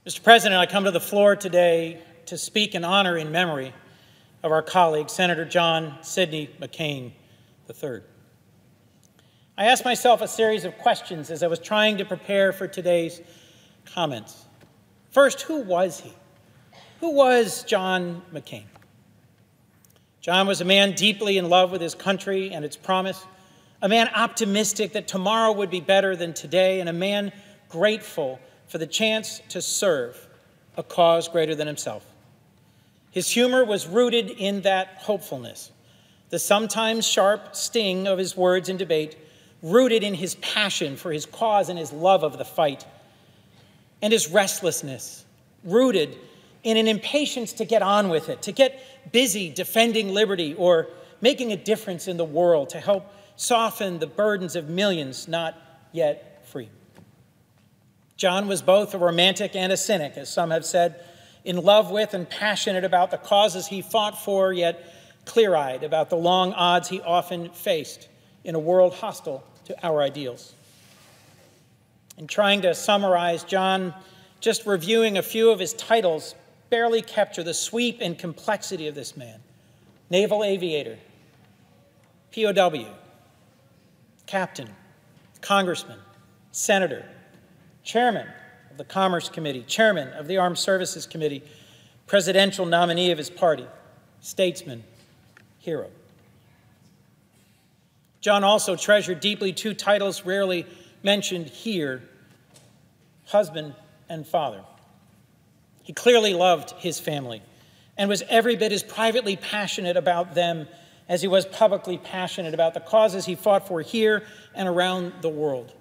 Mr. President, I come to the floor today to speak in honor and memory of our colleague, Senator John Sidney McCain III. I asked myself a series of questions as I was trying to prepare for today's comments. First, who was he? Who was John McCain? John was a man deeply in love with his country and its promise, a man optimistic that tomorrow would be better than today, and a man grateful for the chance to serve a cause greater than himself. His humor was rooted in that hopefulness, the sometimes sharp sting of his words in debate, rooted in his passion for his cause and his love of the fight, and his restlessness, rooted in an impatience to get on with it, to get busy defending liberty or making a difference in the world, to help soften the burdens of millions not yet free. John was both a romantic and a cynic, as some have said, in love with and passionate about the causes he fought for, yet clear-eyed about the long odds he often faced in a world hostile to our ideals. In trying to summarize John, just reviewing a few of his titles barely capture the sweep and complexity of this man. Naval aviator, POW, captain, congressman, senator, chairman of the Commerce Committee, chairman of the Armed Services Committee, presidential nominee of his party, statesman, hero. John also treasured deeply two titles rarely mentioned here, husband and father. He clearly loved his family and was every bit as privately passionate about them as he was publicly passionate about the causes he fought for here and around the world.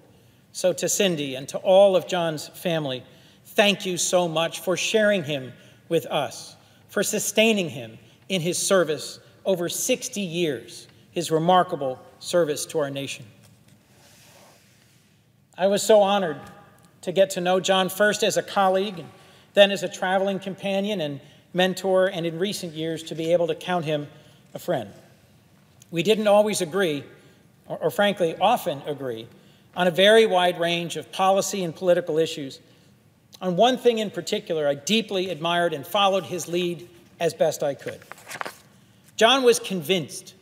So to Cindy and to all of John's family, thank you so much for sharing him with us, for sustaining him in his service over 60 years, his remarkable service to our nation. I was so honored to get to know John first as a colleague, and then as a traveling companion and mentor, and in recent years to be able to count him a friend. We didn't always agree, or frankly, often agree, on a very wide range of policy and political issues. On one thing in particular, I deeply admired and followed his lead as best I could. John was convinced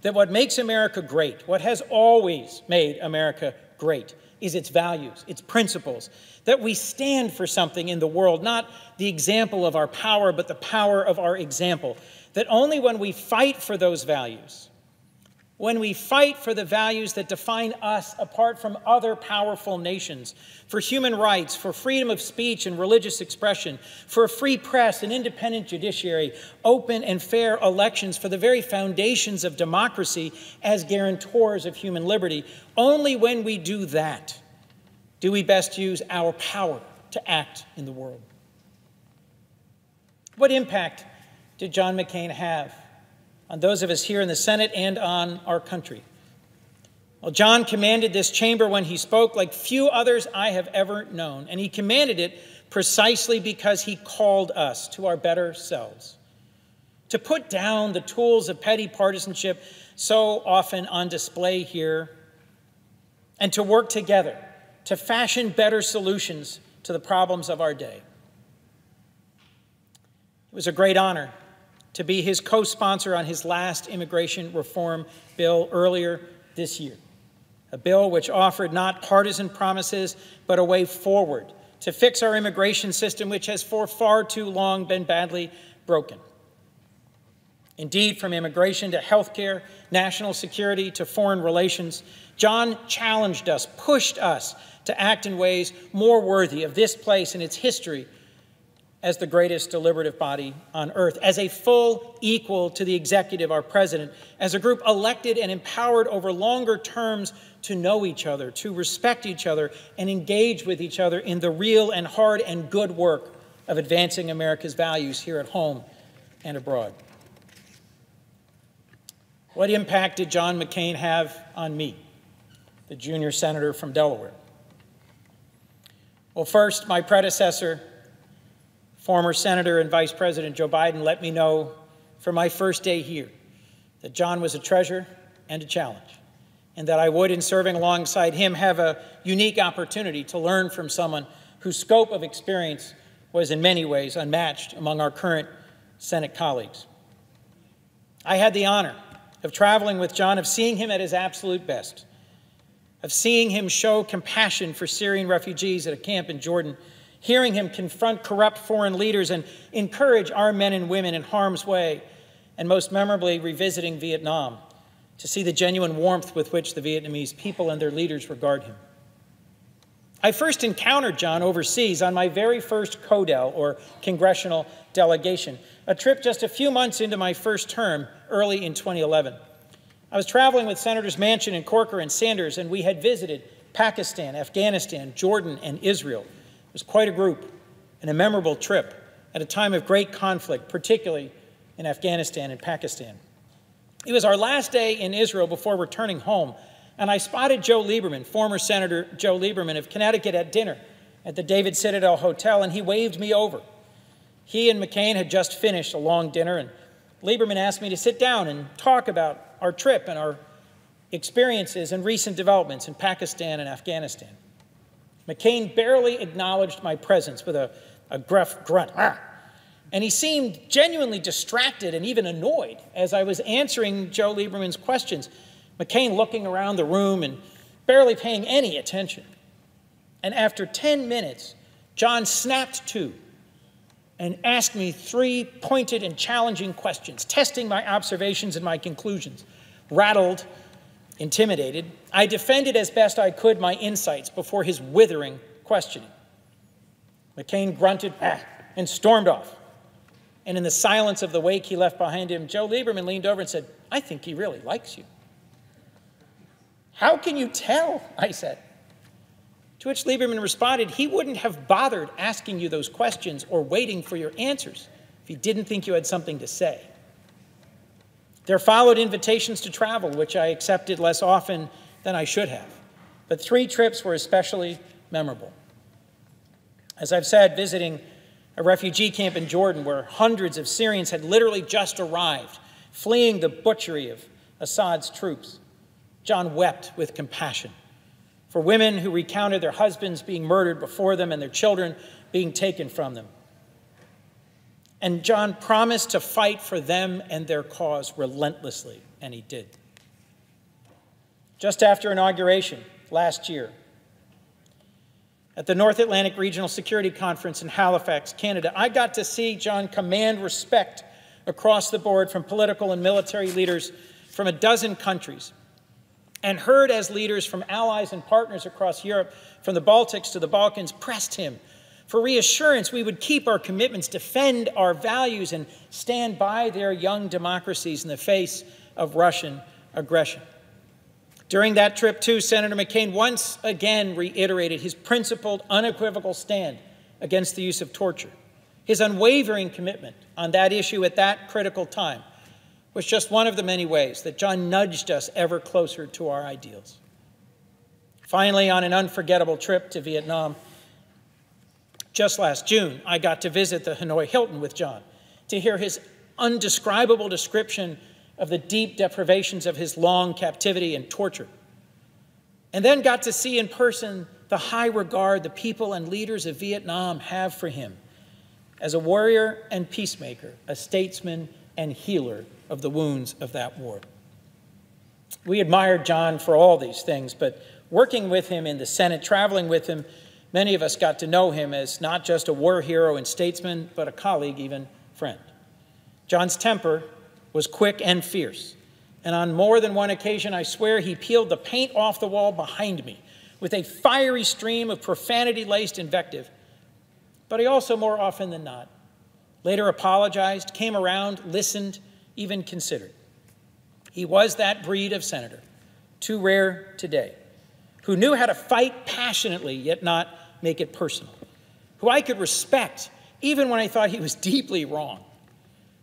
that what makes America great, what has always made America great, is its values, its principles, that we stand for something in the world, not the example of our power, but the power of our example, that only when we fight for those values, when we fight for the values that define us apart from other powerful nations, for human rights, for freedom of speech and religious expression, for a free press, an independent judiciary, open and fair elections, for the very foundations of democracy as guarantors of human liberty, only when we do that do we best use our power to act in the world. What impact did John McCain have on those of us here in the Senate and on our country? Well, John commanded this chamber when he spoke like few others I have ever known, and he commanded it precisely because he called us to our better selves, to put down the tools of petty partisanship so often on display here, and to work together to fashion better solutions to the problems of our day. It was a great honor to be his co-sponsor on his last immigration reform bill earlier this year, a bill which offered not partisan promises, but a way forward to fix our immigration system, which has for far too long been badly broken. Indeed, from immigration to healthcare, national security to foreign relations, John challenged us, pushed us to act in ways more worthy of this place and its history as the greatest deliberative body on earth, as a full equal to the executive, our president, as a group elected and empowered over longer terms to know each other, to respect each other, and engage with each other in the real and hard and good work of advancing America's values here at home and abroad. What impact did John McCain have on me, the junior senator from Delaware? Well, first, my predecessor, former Senator and Vice President Joe Biden, let me know from my first day here that John was a treasure and a challenge, and that I would, in serving alongside him, have a unique opportunity to learn from someone whose scope of experience was in many ways unmatched among our current Senate colleagues. I had the honor of traveling with John, of seeing him at his absolute best, of seeing him show compassion for Syrian refugees at a camp in Jordan, hearing him confront corrupt foreign leaders and encourage our men and women in harm's way, and most memorably, revisiting Vietnam to see the genuine warmth with which the Vietnamese people and their leaders regard him. I first encountered John overseas on my very first CODEL, or congressional delegation, a trip just a few months into my first term, early in 2011. I was traveling with Senators Manchin and Corker and Sanders, and we had visited Pakistan, Afghanistan, Jordan, and Israel. It was quite a group and a memorable trip at a time of great conflict, particularly in Afghanistan and Pakistan. It was our last day in Israel before returning home, and I spotted Joe Lieberman, former Senator Joe Lieberman of Connecticut, at dinner at the David Citadel Hotel, and he waved me over. He and McCain had just finished a long dinner, and Lieberman asked me to sit down and talk about our trip and our experiences and recent developments in Pakistan and Afghanistan. McCain barely acknowledged my presence with a gruff grunt, and he seemed genuinely distracted and even annoyed as I was answering Joe Lieberman's questions, McCain looking around the room and barely paying any attention. And after 10 minutes, John snapped to and asked me 3 pointed and challenging questions, testing my observations and my conclusions. Rattled, intimidated, I defended as best I could my insights before his withering questioning. McCain grunted and stormed off. And in the silence of the wake he left behind him, Joe Lieberman leaned over and said, "I think he really likes you." "How can you tell?" I said. To which Lieberman responded, "He wouldn't have bothered asking you those questions or waiting for your answers if he didn't think you had something to say." There followed invitations to travel, which I accepted less often than I should have. But 3 trips were especially memorable. As I've said, visiting a refugee camp in Jordan where hundreds of Syrians had literally just arrived, fleeing the butchery of Assad's troops, John wept with compassion for women who recounted their husbands being murdered before them and their children being taken from them. And John promised to fight for them and their cause relentlessly, and he did. Just after inauguration last year, at the North Atlantic Regional Security Conference in Halifax, Canada, I got to see John command respect across the board from political and military leaders from a dozen countries, and heard as leaders from allies and partners across Europe, from the Baltics to the Balkans, pressed him for reassurance we would keep our commitments, defend our values, and stand by their young democracies in the face of Russian aggression. During that trip, too, Senator McCain once again reiterated his principled, unequivocal stand against the use of torture. His unwavering commitment on that issue at that critical time was just one of the many ways that John nudged us ever closer to our ideals. Finally, on an unforgettable trip to Vietnam, just last June, I got to visit the Hanoi Hilton with John to hear his undescribable description of the deep deprivations of his long captivity and torture, and then got to see in person the high regard the people and leaders of Vietnam have for him as a warrior and peacemaker, a statesman and healer of the wounds of that war. We admired John for all these things, but working with him in the Senate, traveling with him, many of us got to know him as not just a war hero and statesman, but a colleague, even friend. John's temper was quick and fierce, and on more than one occasion, I swear, he peeled the paint off the wall behind me with a fiery stream of profanity-laced invective. But he also, more often than not, later apologized, came around, listened, even considered. He was that breed of senator, too rare today, who knew how to fight passionately, yet not make it personal, who I could respect, even when I thought he was deeply wrong,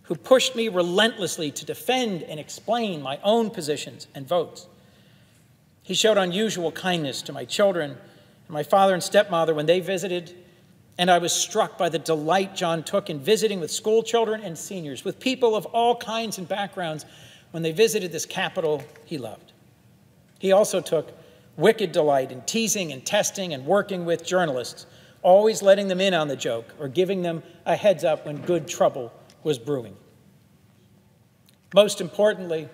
who pushed me relentlessly to defend and explain my own positions and votes. He showed unusual kindness to my children and my father and stepmother when they visited, and I was struck by the delight John took in visiting with school children and seniors, with people of all kinds and backgrounds when they visited this capital he loved. He also took wicked delight in teasing and testing and working with journalists, always letting them in on the joke or giving them a heads up when good trouble was brewing. Most importantly,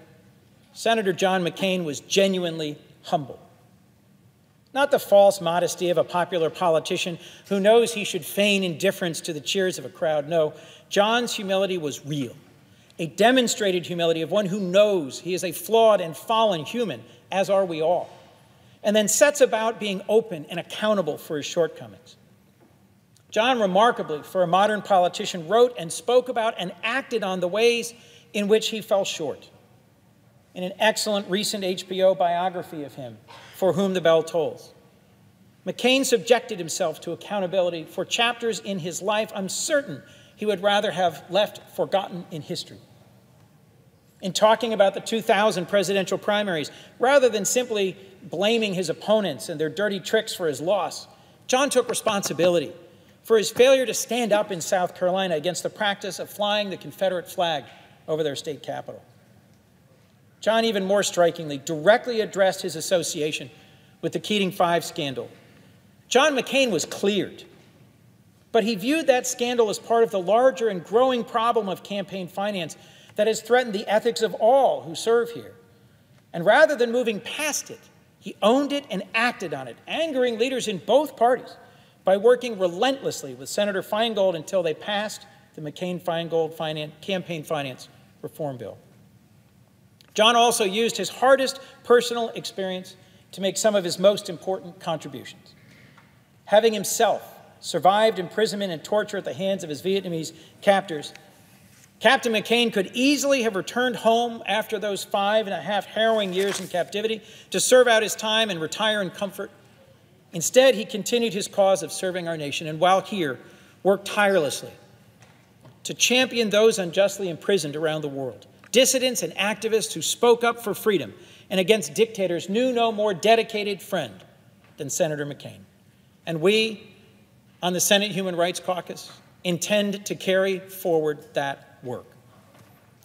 Senator John McCain was genuinely humble. Not the false modesty of a popular politician who knows he should feign indifference to the cheers of a crowd. No, John's humility was real, a demonstrated humility of one who knows he is a flawed and fallen human, as are we all, and then sets about being open and accountable for his shortcomings. John, remarkably, for a modern politician, wrote and spoke about and acted on the ways in which he fell short. In an excellent recent HBO biography of him, For Whom the Bell Tolls, McCain subjected himself to accountability for chapters in his life I'm certain he would rather have left forgotten in history. In talking about the 2000 presidential primaries, rather than simply blaming his opponents and their dirty tricks for his loss, John took responsibility for his failure to stand up in South Carolina against the practice of flying the Confederate flag over their state capitol. John, even more strikingly, directly addressed his association with the Keating 5 scandal. John McCain was cleared, but he viewed that scandal as part of the larger and growing problem of campaign finance that has threatened the ethics of all who serve here. And rather than moving past it, he owned it and acted on it, angering leaders in both parties by working relentlessly with Senator Feingold until they passed the McCain-Feingold campaign finance reform bill. John also used his hardest personal experience to make some of his most important contributions. Having himself survived imprisonment and torture at the hands of his Vietnamese captors, Captain McCain could easily have returned home after those 5.5 harrowing years in captivity to serve out his time and retire in comfort. Instead, he continued his cause of serving our nation, and while here, worked tirelessly to champion those unjustly imprisoned around the world. Dissidents and activists who spoke up for freedom and against dictators knew no more dedicated friend than Senator McCain. And we, on the Senate Human Rights Caucus, intend to carry forward that work.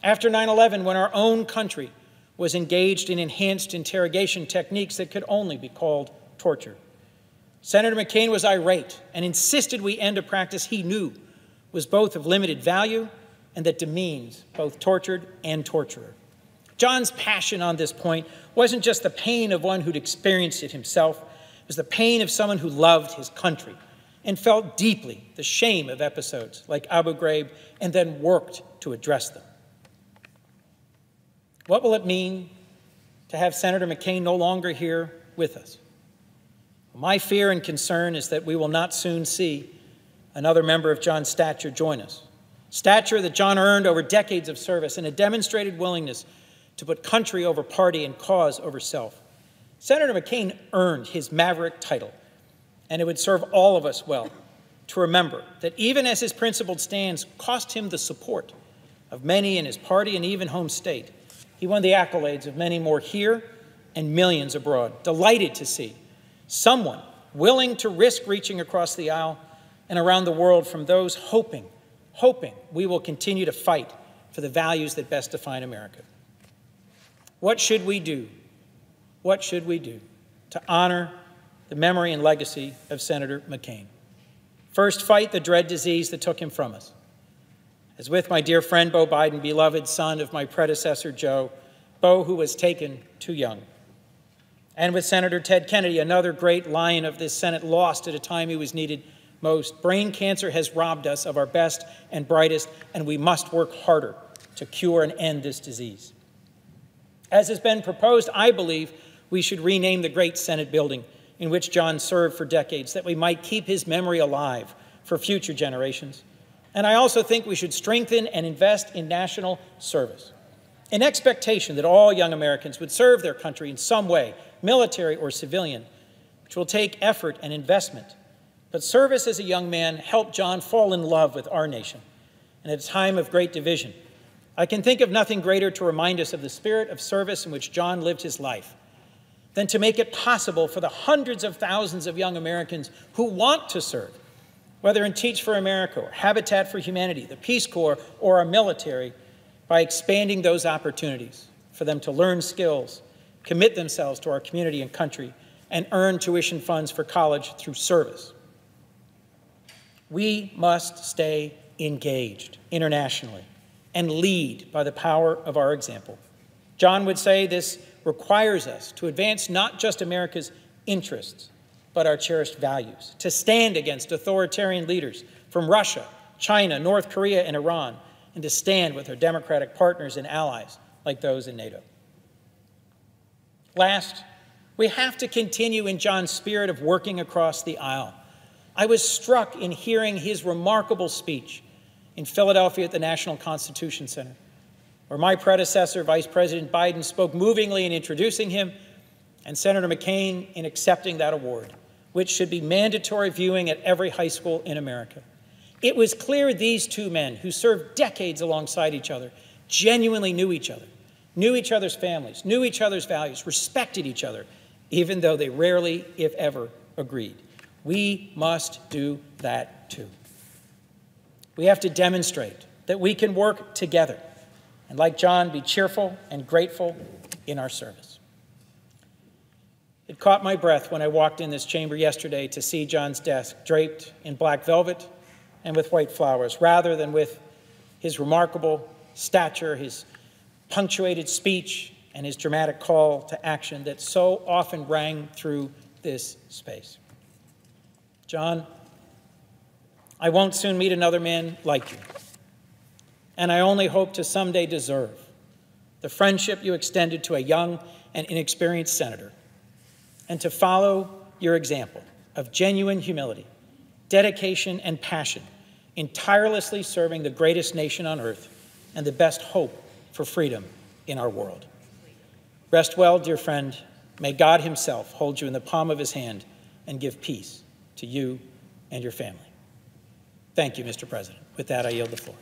After 9/11, when our own country was engaged in enhanced interrogation techniques that could only be called torture, Senator McCain was irate and insisted we end a practice he knew was both of limited value and that demeans both tortured and torturer. John's passion on this point wasn't just the pain of one who'd experienced it himself, it was the pain of someone who loved his country and felt deeply the shame of episodes like Abu Ghraib and then worked to address them. What will it mean to have Senator McCain no longer here with us? My fear and concern is that we will not soon see another member of John's stature join us. Stature that John earned over decades of service and a demonstrated willingness to put country over party and cause over self. Senator McCain earned his maverick title, and it would serve all of us well to remember that even as his principled stands cost him the support of many in his party and even home state, he won the accolades of many more here and millions abroad, delighted to see someone willing to risk reaching across the aisle and around the world from those hoping we will continue to fight for the values that best define America. What should we do? What should we do to honor the memory and legacy of Senator McCain? First, fight the dread disease that took him from us. As with my dear friend Bo Biden, beloved son of my predecessor Joe, Bo, who was taken too young. And with Senator Ted Kennedy, another great lion of this Senate, lost at a time he was needed most. Brain cancer has robbed us of our best and brightest, and we must work harder to cure and end this disease. As has been proposed, I believe we should rename the great Senate building in which John served for decades, that we might keep his memory alive for future generations. And I also think we should strengthen and invest in national service, in expectation that all young Americans would serve their country in some way, military or civilian, which will take effort and investment. But service as a young man helped John fall in love with our nation. And at a time of great division, I can think of nothing greater to remind us of the spirit of service in which John lived his life than to make it possible for the hundreds of thousands of young Americans who want to serve, whether in Teach for America or Habitat for Humanity, the Peace Corps, or our military, by expanding those opportunities for them to learn skills, commit themselves to our community and country, and earn tuition funds for college through service. We must stay engaged internationally and lead by the power of our example. John would say this requires us to advance not just America's interests, but our cherished values, to stand against authoritarian leaders from Russia, China, North Korea, and Iran, and to stand with our democratic partners and allies like those in NATO. Last, we have to continue in John's spirit of working across the aisle. I was struck in hearing his remarkable speech in Philadelphia at the National Constitution Center, where my predecessor, Vice President Biden, spoke movingly in introducing him, and Senator McCain in accepting that award, which should be mandatory viewing at every high school in America. It was clear these two men, who served decades alongside each other, genuinely knew each other's families, knew each other's values, respected each other, even though they rarely, if ever, agreed. We must do that too. We have to demonstrate that we can work together and, like John, be cheerful and grateful in our service. It caught my breath when I walked in this chamber yesterday to see John's desk draped in black velvet and with white flowers, rather than with his remarkable stature, his punctuated speech, and his dramatic call to action that so often rang through this space. John, I won't soon meet another man like you, and I only hope to someday deserve the friendship you extended to a young and inexperienced senator, and to follow your example of genuine humility, dedication, and passion in tirelessly serving the greatest nation on earth and the best hope for freedom in our world. Rest well, dear friend. May God himself hold you in the palm of his hand and give peace to you and your family. Thank you, Mr. President. With that, I yield the floor.